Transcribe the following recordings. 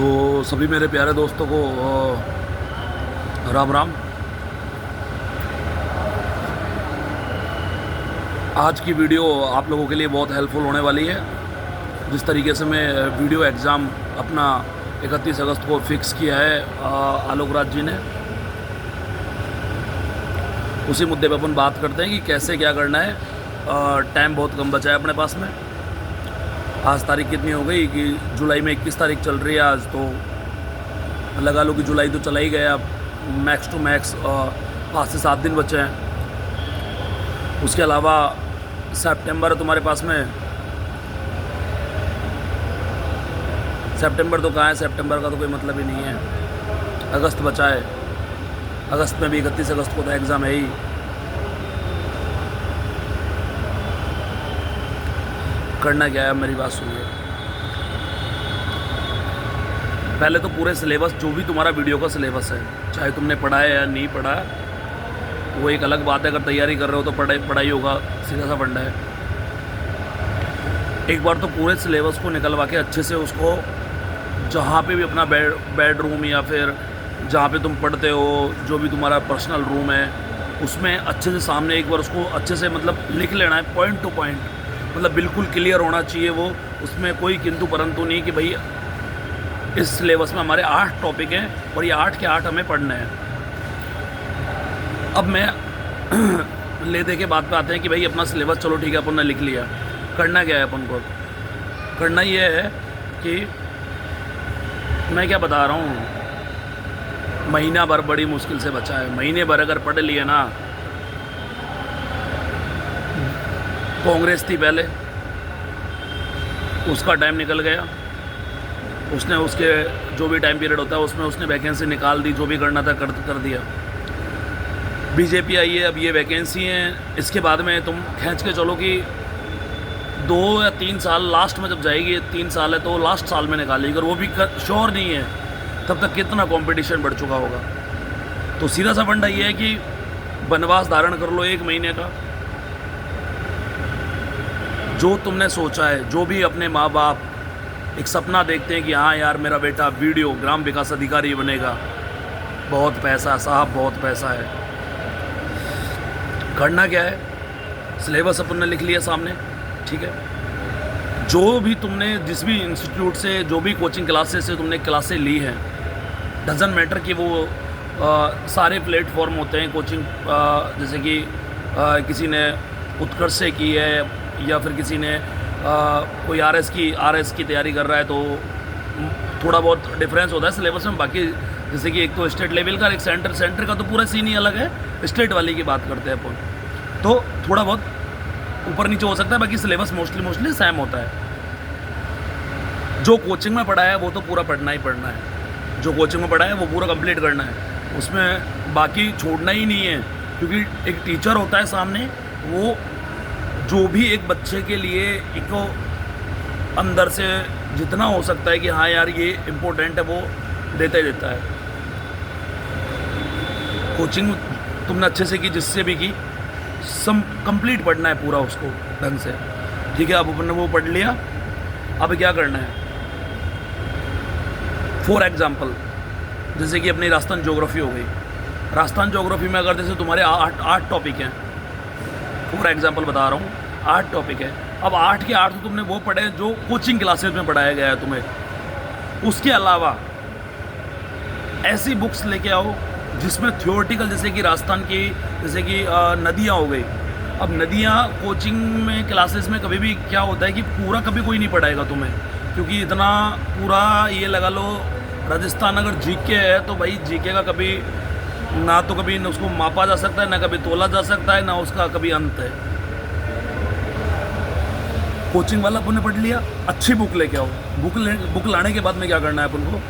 तो सभी मेरे प्यारे दोस्तों को राम राम। आज की वीडियो आप लोगों के लिए बहुत हेल्पफुल होने वाली है। जिस तरीके से मैं वीडियो एग्ज़ाम अपना 31 अगस्त को फिक्स किया है आलोक राज जी ने, उसी मुद्दे पर अपन बात करते हैं कि कैसे क्या करना है। टाइम बहुत कम बचा है अपने पास में। आज तारीख कितनी हो गई कि जुलाई में 21 तारीख चल रही है। आज तो लगा लो कि जुलाई तो चला ही गया, मैक्स टू मैक्स 5 से 7 दिन बचे हैं। उसके अलावा सितंबर है तुम्हारे पास में। सितंबर तो कहाँ है, सितंबर का तो कोई मतलब ही नहीं है। अगस्त बचा है, अगस्त में भी 31 अगस्त को तो एग्ज़ाम है ही। करना क्या है, मेरी बात सुनिए। पहले तो पूरे सिलेबस, जो भी तुम्हारा वीडियो का सिलेबस है, चाहे तुमने पढ़ा है या नहीं पढ़ा है, वो एक अलग बात है। अगर तैयारी कर रहे हो तो पढ़ाई होगा, सीधा सा फंडा है। एक बार तो पूरे सिलेबस को निकलवा के अच्छे से उसको, जहाँ पे भी अपना बेडरूम या फिर जहाँ पे तुम पढ़ते हो, जो भी तुम्हारा पर्सनल रूम है, उसमें अच्छे से सामने एक बार उसको अच्छे से मतलब लिख लेना है, पॉइंट टू पॉइंट। मतलब बिल्कुल क्लियर होना चाहिए वो, उसमें कोई किंतु परंतु नहीं कि भाई इस सिलेबस में हमारे 8 टॉपिक हैं और ये 8 के 8 हमें पढ़ने हैं। अब मैं ले दे के बात पे आते हैं कि भाई अपना सिलेबस चलो ठीक है, अपन ने लिख लिया। करना क्या है अपन को? करना ये है कि मैं क्या बता रहा हूँ, महीना भर बड़ी मुश्किल से बचा है। महीने भर अगर पढ़ लिए ना, कांग्रेस थी पहले, उसका टाइम निकल गया, उसने उसके जो भी टाइम पीरियड होता है उसमें उसने वैकेंसी निकाल दी, जो भी करना था कर दिया। बीजेपी आई है, अब ये वैकेंसी हैं, इसके बाद में तुम खींच के चलो कि 2 या 3 साल लास्ट में जब जाएगी, 3 साल है तो लास्ट साल में निकालेगी, और वो भी श्योर नहीं है तब तक कितना कंपटीशन बढ़ चुका होगा। तो सीधा सा फंडा ये है कि वनवास धारण कर लो 1 महीने का। जो तुमने सोचा है, जो भी अपने माँ बाप एक सपना देखते हैं कि हाँ यार मेरा बेटा वीडियो ग्राम विकास अधिकारी बनेगा, बहुत पैसा साहब, बहुत पैसा है। करना क्या है, सिलेबस अपन ने लिख लिया सामने, ठीक है। जो भी तुमने जिस भी इंस्टीट्यूट से, जो भी कोचिंग क्लासेस से तुमने क्लासें ली हैं, डजन मैटर कि वो सारे प्लेटफॉर्म होते हैं कोचिंग। जैसे कि किसी ने उत्कर्ष से की है, या फिर किसी ने कोई आरएस की तैयारी कर रहा है, तो थोड़ा बहुत डिफरेंस होता है सिलेबस में। बाकी जैसे कि एक तो स्टेट लेवल का, एक सेंटर का तो पूरा सीन ही अलग है। स्टेट वाले की बात करते हैं अपन, तो थोड़ा बहुत ऊपर नीचे हो सकता है, बाकी सिलेबस मोस्टली सेम होता है। जो कोचिंग में पढ़ा है वो तो पूरा पढ़ना ही पढ़ना है, जो कोचिंग में पढ़ा है वो पूरा कंप्लीट करना है, उसमें बाकी छोड़ना ही नहीं है। क्योंकि एक टीचर होता है सामने, वो जो भी एक बच्चे के लिए एक अंदर से जितना हो सकता है कि हाँ यार ये इम्पोर्टेंट है, वो देता ही देता है। कोचिंग तुमने अच्छे से की, जिससे भी की, कंप्लीट पढ़ना है पूरा उसको ढंग से, ठीक है। अब अपन ने वो पढ़ लिया, अब क्या करना है। फॉर एग्जाम्पल, जैसे कि अपनी राजस्थान ज्योग्राफी हो गई। राजस्थान ज्योग्राफी में अगर जैसे तुम्हारे 8 टॉपिक हैं, फॉर एग्जाम्पल बता रहा हूँ, 8 टॉपिक है। अब 8 के 8 तो तुमने वो पढ़े जो कोचिंग क्लासेज में पढ़ाया गया है तुम्हें। उसके अलावा ऐसी बुक्स लेके आओ जिसमें थियोरेटिकल, जैसे कि राजस्थान की, जैसे कि नदियाँ हो गई। अब नदियाँ कोचिंग में क्लासेस में कभी भी क्या होता है कि पूरा कभी कोई नहीं पढ़ाएगा तुम्हें, क्योंकि इतना पूरा ये लगा लो, राजस्थान अगर जीके है तो भाई जीके का कभी ना तो कभी उसको मापा जा सकता है, ना कभी तोला जा सकता है, ना उसका कभी अंत है। कोचिंग वाला अपन ने पढ़ लिया, अच्छी बुक लेके आओ। बुक लाने के बाद में क्या करना है अपन को,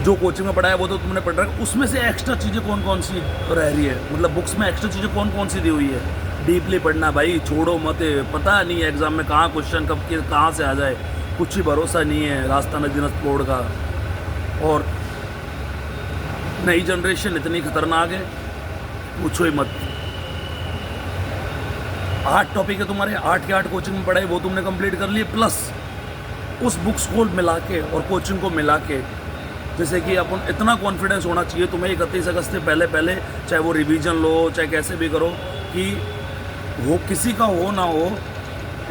जो कोचिंग में पढ़ा है वो तो तुमने पढ़ रखा है, उसमें से एक्स्ट्रा चीज़ें कौन कौन सी रह रही है, मतलब बुक्स में एक्स्ट्रा चीज़ें कौन कौन सी दी हुई है, डीपली पढ़ना भाई, छोड़ो मत। पता नहीं है एग्ज़ाम में कहाँ क्वेश्चन कब के कहाँ से आ जाए, कुछ ही भरोसा नहीं है राजस्थान अधीनस्थ बोर्ड का। और नई जनरेशन इतनी खतरनाक है, पूछो ही मत। 8 टॉपिक है तुम्हारे, 8 के 8 कोचिंग में पढ़ाई, वो तुमने कंप्लीट कर लिए, प्लस उस बुक्स को मिला के और कोचिंग को मिला के, जैसे कि अपन इतना कॉन्फिडेंस होना चाहिए तुम्हें 31 अगस्त से पहले पहले, चाहे वो रिवीजन लो चाहे कैसे भी करो, कि वो किसी का हो ना हो,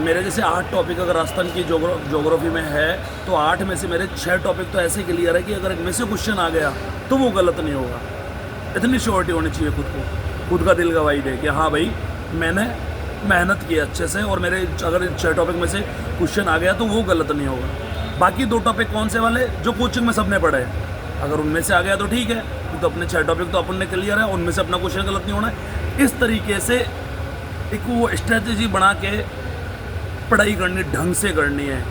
मेरे जैसे 8 टॉपिक अगर राजस्थान की ज्योग्राफी में है तो 8 में से मेरे 6 टॉपिक तो ऐसे क्लियर है कि अगर इनमें से क्वेश्चन आ गया तो वो गलत नहीं होगा। इतनी श्योरिटी होनी चाहिए खुद को, खुद का दिल गवाही दे कि हाँ भाई मैंने मेहनत की अच्छे से, और मेरे अगर 6 टॉपिक में से क्वेश्चन आ गया तो वो गलत नहीं होगा। बाकी 2 टॉपिक कौन से वाले जो कोचिंग में सबने पढ़े, अगर उनमें से आ गया तो ठीक है, तो अपने 6 टॉपिक तो अपन ने क्लियर है, उनमें से अपना क्वेश्चन गलत नहीं होना है। इस तरीके से एक वो स्ट्रेटजी बना के पढ़ाई करनी, ढंग से करनी है।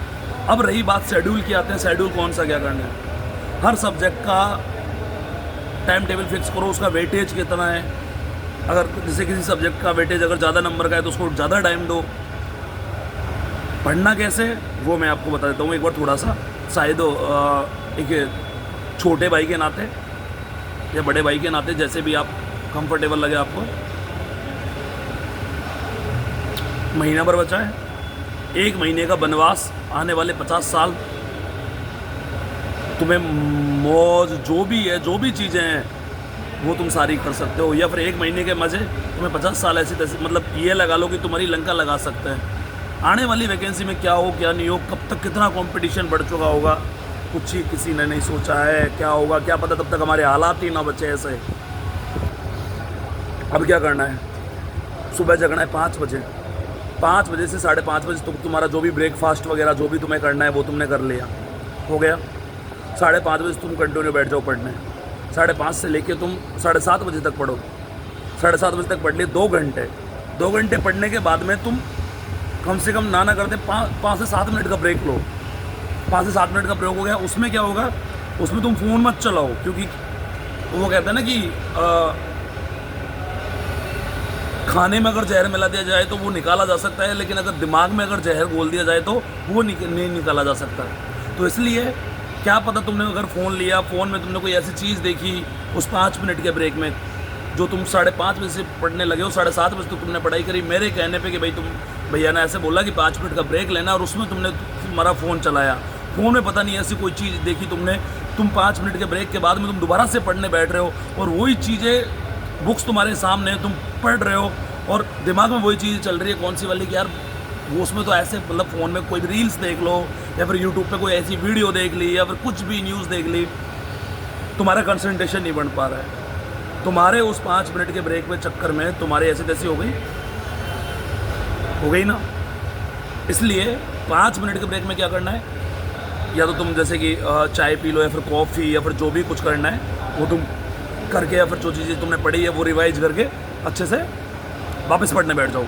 अब रही बात शेड्यूल की आते हैं, शेड्यूल कौन सा क्या करना है। हर सब्जेक्ट का टाइम टेबल फिक्स करो, उसका वेटेज कितना है। अगर जैसे किसी सब्जेक्ट का वेटेज अगर ज़्यादा नंबर का है तो उसको ज़्यादा टाइम दो। पढ़ना कैसे वो मैं आपको बता देता हूँ एक बार थोड़ा सा, शायद एक छोटे भाई के नाते या बड़े भाई के नाते, जैसे भी आप कंफर्टेबल लगे आपको। महीना भर बचा है, 1 महीने का वनवास, आने वाले 50 साल तुम्हें मौज जो भी है, जो भी चीज़ें हैं वो तुम सारी कर सकते हो, या फिर 1 महीने के मज़े तुम्हें 50 साल ऐसी तैसी, मतलब ये लगा लो कि तुम्हारी लंका लगा सकते हैं। आने वाली वैकेंसी में क्या हो क्या नहीं हो, कब तक कितना कंपटीशन बढ़ चुका होगा, कुछ ही किसी ने नहीं सोचा है। क्या होगा क्या पता, तब तक हमारे हालात ही ना बचे ऐसे। अब क्या करना है, सुबह जगना है 5 बजे, 5 बजे से 5:30 बजे तक तुम्हारा जो भी ब्रेकफास्ट वगैरह जो भी तुम्हें करना है वो तुमने कर लिया, हो गया। 5:30 बजे तुम कंटिन्यू बैठ जाओ पढ़ने, 5:30 से लेके तुम 7:30 बजे तक पढ़ो। 7:30 बजे तक पढ़ लिए 2 घंटे। 2 घंटे पढ़ने के बाद में तुम कम से कम ना करते 5 से 7 मिनट का ब्रेक लो। 5 से 7 मिनट का ब्रेक हो गया, उसमें क्या होगा, उसमें तुम फ़ोन मत चलाओ, क्योंकि वो कहते हैं ना कि खाने में अगर जहर मिला दिया जाए तो वो निकाला जा सकता है, लेकिन अगर दिमाग में अगर जहर घोल दिया जाए तो वो नहीं निकाला जा सकता। तो इसलिए क्या पता तुमने अगर फ़ोन लिया, फ़ोन में तुमने कोई ऐसी चीज़ देखी उस 5 मिनट के ब्रेक में, जो तुम 5:30 बजे से पढ़ने लगे हो, 7:30 बजे तक तुमने पढ़ाई करी मेरे कहने पे कि भाई तुम भैया ने ऐसे बोला कि 5 मिनट का ब्रेक लेना, और उसमें तुमने तुम्हारा फ़ोन चलाया। फ़ोन में पता नहीं ऐसी कोई चीज़ देखी तुमने, तुम 5 मिनट के ब्रेक के बाद में तुम दोबारा से पढ़ने बैठ रहे हो, और वही चीज़ें बुक्स तुम्हारे सामने तुम पढ़ रहे हो, और दिमाग में वही चीज़ चल रही है, कौन सी वाली कि यार वो उसमें तो ऐसे, मतलब फ़ोन में कोई भी रील्स देख लो, या फिर यूट्यूब पे कोई ऐसी वीडियो देख ली, या फिर कुछ भी न्यूज़ देख ली, तुम्हारा कंसंट्रेशन नहीं बन पा रहा है। तुम्हारे उस 5 मिनट के ब्रेक में चक्कर में तुम्हारी ऐसी तैसी हो गई ना। इसलिए 5 मिनट के ब्रेक में क्या करना है, या तो तुम जैसे कि चाय पी लो, या फिर कॉफ़ी, या फिर जो भी कुछ करना है वो तुम करके, या फिर जो चीज़ें तुमने पढ़ी है वो रिवाइज करके अच्छे से वापस पढ़ने बैठ जाओ।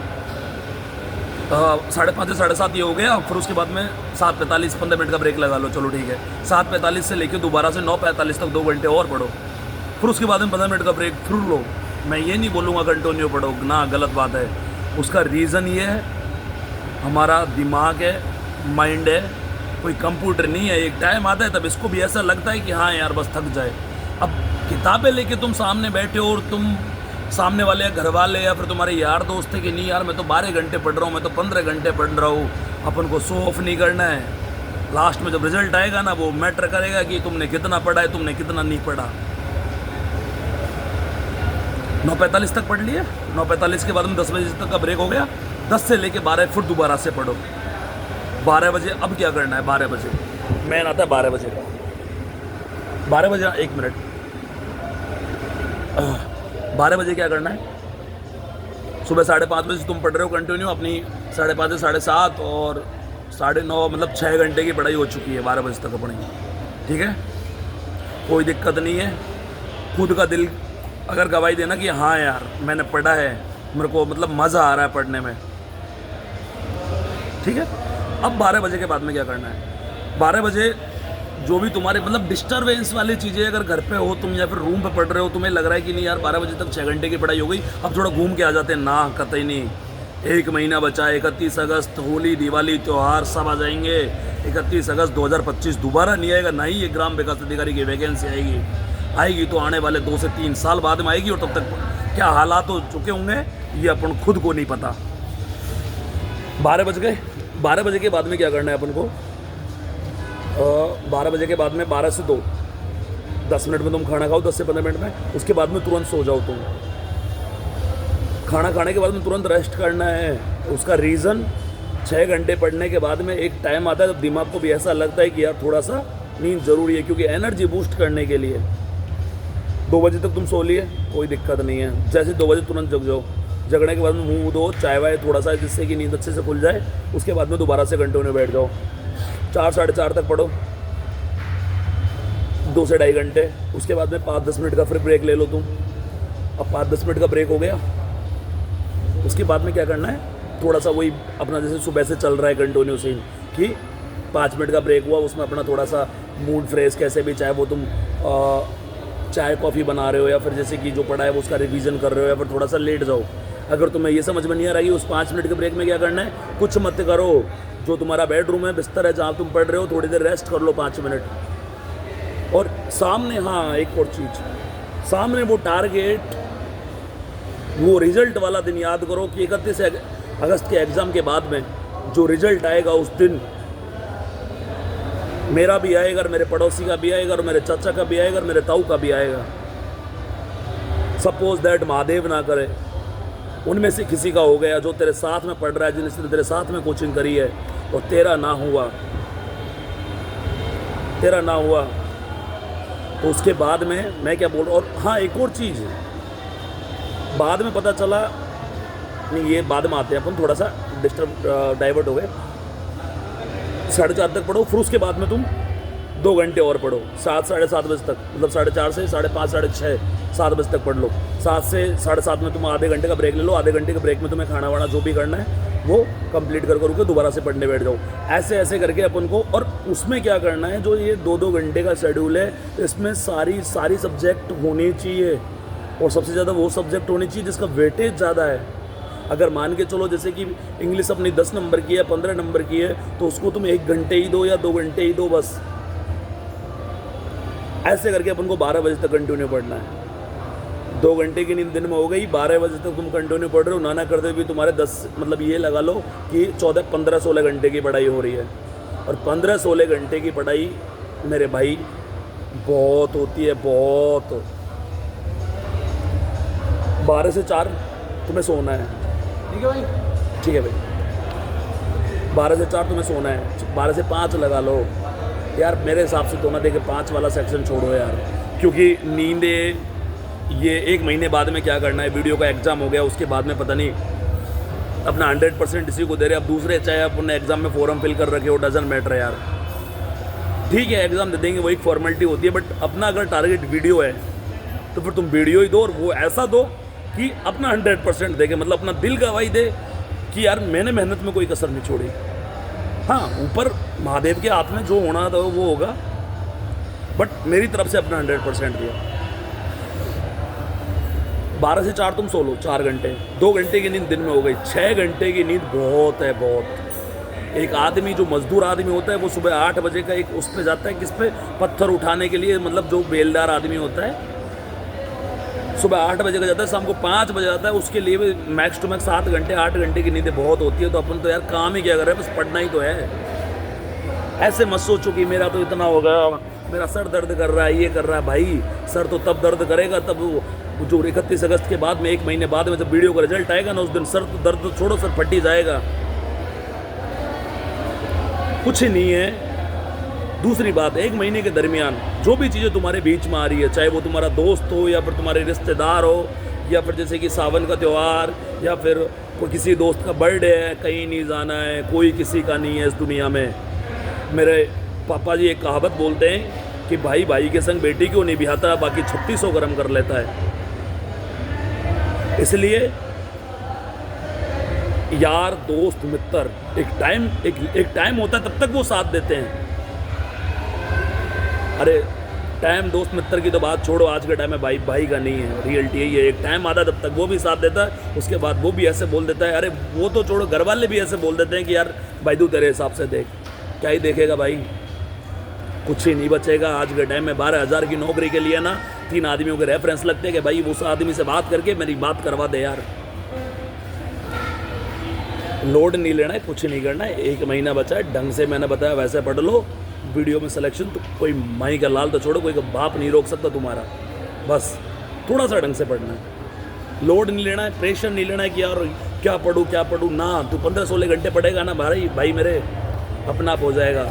5:30 से 7:30 ये हो गया। फिर उसके बाद में 7:45 15 मिनट का ब्रेक लगा लो, चलो ठीक है। 7:45 से लेकर दोबारा से 9:45 तक 2 घंटे और पढ़ो। फिर उसके बाद में 15 मिनट का ब्रेक फिर लो। मैं ये नहीं बोलूँगा कंटिन्यू पढ़ो ना, गलत बात है। उसका रीज़न ये है, हमारा दिमाग है, माइंड है, कोई कंप्यूटर नहीं है। एक टाइम आता है तब इसको भी ऐसा लगता है कि हाँ यार बस थक जाए। अब किताबें लेके तुम सामने बैठे हो, और तुम सामने वाले घर वाले या फिर तुम्हारे यार दोस्त थे कि नहीं यार मैं तो 12 घंटे पढ़ रहा हूँ, मैं तो 15 घंटे पढ़ रहा हूँ, अपन को शो ऑफ नहीं करना है। लास्ट में जब रिजल्ट आएगा ना, वो मैटर करेगा कि तुमने कितना पढ़ा है, तुमने कितना नहीं पढ़ा। 9:45 तक पढ़ लिया, 9:45 के बाद में 10 बजे तक का ब्रेक हो गया। 10 से लेके 12 फिर दोबारा से पढ़ो। 12 बजे अब क्या करना है, 12 बजे मैन आता है 12 बजे का। 12 बजे 1 मिनट, 12 बजे क्या करना है, सुबह 5:30 बजे तुम पढ़ रहे हो कंटिन्यू अपनी 5:30 से 7:30 और 9:30, मतलब 6 घंटे की पढ़ाई हो चुकी है। 12 बजे तक पढ़ेंगे, ठीक है, कोई दिक्कत नहीं है। खुद का दिल अगर गवाही देना कि हाँ यार मैंने पढ़ा है, मेरे को मतलब मज़ा आ रहा है पढ़ने में, ठीक है। अब 12 बजे के बाद में क्या करना है, 12 बजे जो भी तुम्हारे मतलब डिस्टर्बेंस वाली चीज़ें, अगर घर पे हो तुम या फिर रूम पे पढ़ रहे हो, तुम्हें लग रहा है कि नहीं यार 12 बजे तक 6 घंटे की पढ़ाई हो गई, अब थोड़ा घूम के आ जाते हैं, ना कतई नहीं। 1 महीना बचा है, 31 अगस्त, होली, दिवाली, त्यौहार सब आ जाएंगे। 31 अगस्त 2025 दोबारा नहीं आएगा, ना ही ये ग्राम विकास अधिकारी की वैकेंसी आएगी तो आने वाले 2 से 3 साल बाद में आएगी, और तब तक क्या हालात हो चुके होंगे ये अपन खुद को नहीं पता। 12 बज गए। 12 बजे के बाद में क्या करना है अपन को, 12 बजे के बाद में 12 से 2 10 मिनट में तुम खाना खाओ, 10 से 15 मिनट में, उसके बाद में तुरंत सो जाओ तुम। खाना खाने के बाद में तुरंत रेस्ट करना है। उसका रीज़न 6 घंटे पढ़ने के बाद में एक टाइम आता है जब दिमाग को भी ऐसा लगता है कि यार थोड़ा सा नींद ज़रूरी है, क्योंकि एनर्जी बूस्ट करने के लिए। 2 बजे तक तुम सो लिए, कोई दिक्कत नहीं है, जैसे 2 बजे तुरंत जग जाओ। जगने के बाद में मुँह धो, चाय वाय थोड़ा सा, जिससे कि नींद अच्छे से खुल जाए। उसके बाद में दोबारा से घंटों में बैठ जाओ, 4 साढ़े 4 तक पढ़ो, 2 से 2.5 घंटे। उसके बाद में 5-10 मिनट का फिर ब्रेक ले लो तुम। अब 5-10 मिनट का ब्रेक हो गया, उसके बाद में क्या करना है, थोड़ा सा वही अपना जैसे सुबह से चल रहा है कंटिन्यू से कि 5 मिनट का ब्रेक हुआ, उसमें अपना थोड़ा सा मूड फ्रेश, कैसे भी, चाहे वो तुम चाय कॉफ़ी बना रहे हो या फिर जैसे कि जो पढ़ा है वो उसका रिवीजन कर रहे हो, या फिर थोड़ा सा लेट जाओ। अगर तुम्हें ये समझ में नहीं आ रहा है उस 5 मिनट के ब्रेक में क्या करना है, कुछ मत करो। जो तुम्हारा बेडरूम है, बिस्तर है, जहाँ तुम पढ़ रहे हो, थोड़ी देर रेस्ट कर लो 5 मिनट। और सामने, हाँ एक और चीज़, सामने वो टारगेट, वो रिजल्ट वाला दिन याद करो कि 31 अगस्त के एग्ज़ाम के बाद में जो रिजल्ट आएगा उस दिन मेरा भी आएगा, और मेरे पड़ोसी का भी आएगा, और मेरे चाचा का भी आएगा, और मेरे ताऊ का भी आएगा। सपोज दैट महादेव ना करे, उनमें से किसी का हो गया, जो तेरे साथ में पढ़ रहा है, जिसने तेरे साथ में कोचिंग करी है, और तेरा ना हुआ, तो उसके बाद में मैं क्या बोल रहा हूँ। और हाँ एक और चीज़, बाद में पता चला, नहीं ये बाद में आते हैं अपन, थोड़ा सा डाइवर्ट हो गए। 4:30 तक पढ़ो, फिर उसके बाद में तुम 2 घंटे और पढ़ो, 7 साढ़े 7 बजे तक, मतलब 4:30 से 5:30 साढ़े 6 7 बजे तक पढ़ लो। 7 से 7:30 में तुम आधे घंटे का ब्रेक ले लो, आधे घंटे के ब्रेक में तुम्हें खाना वाना जो भी करना है वो कंप्लीट कर करके दोबारा से पढ़ने बैठ जाओ। ऐसे ऐसे करके अपन को, और उसमें क्या करना है, जो ये 2-2 घंटे का शेड्यूल है, इसमें सारी सब्जेक्ट होनी चाहिए, और सबसे ज़्यादा वो सब्जेक्ट होनी चाहिए जिसका वेटेज ज़्यादा है। अगर मान के चलो जैसे कि इंग्लिश अपनी 10 नंबर की है, 15 नंबर की है, तो उसको तुम 1 घंटे ही दो या 2 घंटे ही दो बस। ऐसे करके अपन को 12 बजे तक कंटिन्यू पढ़ना है। 2 घंटे की नींद दिन में हो गई, 12 बजे तक तुम कंटिन्यू पढ़ रहे हो, ना करते भी तुम्हारे 10, मतलब ये लगा लो कि 14, 15, 16 घंटे की पढ़ाई हो रही है। और 15-16 घंटे की पढ़ाई मेरे भाई बहुत होती है, बहुत। 12 से 4 तुम्हें सोना है, ठीक है भाई, ठीक है भाई। 12 से 4 तुम्हें सोना है, 12 से 5 लगा लो यार। मेरे हिसाब से तो ना देखे 5 वाला सेक्शन छोड़ो यार, क्योंकि नींदे ये 1 महीने बाद में क्या करना है, वीडियो का एग्ज़ाम हो गया, उसके बाद में पता नहीं अपना 100% इसी को दे रहे। अब दूसरे चाहे अपने एग्ज़ाम में फॉर्म फिल कर रखे हो, डजन मैटर यार, ठीक है एग्ज़ाम दे देंगे, वो एक फॉर्मेलिटी होती है। बट अपना अगर टारगेट वीडियो है तो फिर तुम वीडियो ही दो, और वो ऐसा दो कि अपना 100% देके, मतलब अपना दिल गवाही दे कि यार मैंने मेहनत में कोई कसर नहीं छोड़ी। हाँ ऊपर महादेव के हाथ में जो होना था वो होगा, बट मेरी तरफ से अपना 100% दिया। 12 से 4 तुम सो लो 4 घंटे, 2 घंटे की नींद दिन में हो गई, 6 घंटे की नींद बहुत है, बहुत। एक आदमी जो मजदूर आदमी होता है वो सुबह 8 बजे का एक उस पर जाता है, किस पे, पत्थर उठाने के लिए, मतलब जो बेलदार आदमी होता है सुबह 8 बजे का जाता है, शाम को 5 बजे जाता है। उसके लिए भी मैक्स टू मैक्स 7 घंटे 8 घंटे की नींद बहुत होती है। तो अपन तो यार काम ही क्या कर रहे हैं, बस पढ़ना ही तो है। ऐसे मत सोचो कि मेरा तो इतना हो गया, मेरा सर दर्द कर रहा है, ये कर रहा है। भाई सर तो तब दर्द करेगा तब जो 31 अगस्त के बाद में 1 महीने बाद में जब वीडियो का रिजल्ट आएगा ना, उस दिन सर तो दर्द छोड़ो, सर फट ही जाएगा। कुछ नहीं है। दूसरी बात, 1 महीने के दरमियान जो भी चीज़ें तुम्हारे बीच में आ रही है, चाहे वो तुम्हारा दोस्त हो या फिर तुम्हारे रिश्तेदार हो, या फिर जैसे कि सावन का त्यौहार, या फिर कोई किसी दोस्त का बर्थडे है, कहीं नहीं जाना है, कोई किसी का नहीं है इस दुनिया में। मेरे पापा जी एक कहावत बोलते हैं कि भाई भाई के संग बेटी क्यों नहीं बिहाता, बाकी 3600 गर्म कर लेता है। इसलिए यार दोस्त मित्र एक टाइम होता है, तब तक वो साथ देते हैं। अरे टाइम दोस्त मित्र की तो बात छोड़ो, आज के टाइम में भाई भाई का नहीं है, रियलिटी यही है। एक टाइम आता तब तक वो भी साथ देता है, उसके बाद वो भी ऐसे बोल देता है। अरे वो तो छोड़ो, घर वाले भी ऐसे बोल देते हैं कि यार भाई तू तेरे हिसाब से देख। क्या ही देखेगा भाई, कुछ ही नहीं बचेगा। आज के टाइम में 12,000 की नौकरी के लिए ना 3 आदमियों के रेफरेंस लगते हैं कि भाई उस आदमी से बात करके मेरी बात करवा दे यार। लोड नहीं लेना है, कुछ नहीं करना है, 1 महीना बचा है, ढंग से मैंने बताया वैसे पढ़ लो। वीडियो में सिलेक्शन तो कोई माई का लाल तो छोड़ो, कोई का बाप नहीं रोक सकता तुम्हारा, बस थोड़ा सा ढंग से पढ़ना है। लोड नहीं लेना है, प्रेशर नहीं लेना है कि यार क्या पढ़ूँ ना। तू 15-16 घंटे पढ़ेगा ना भाई मेरे, अपना आप हो जाएगा।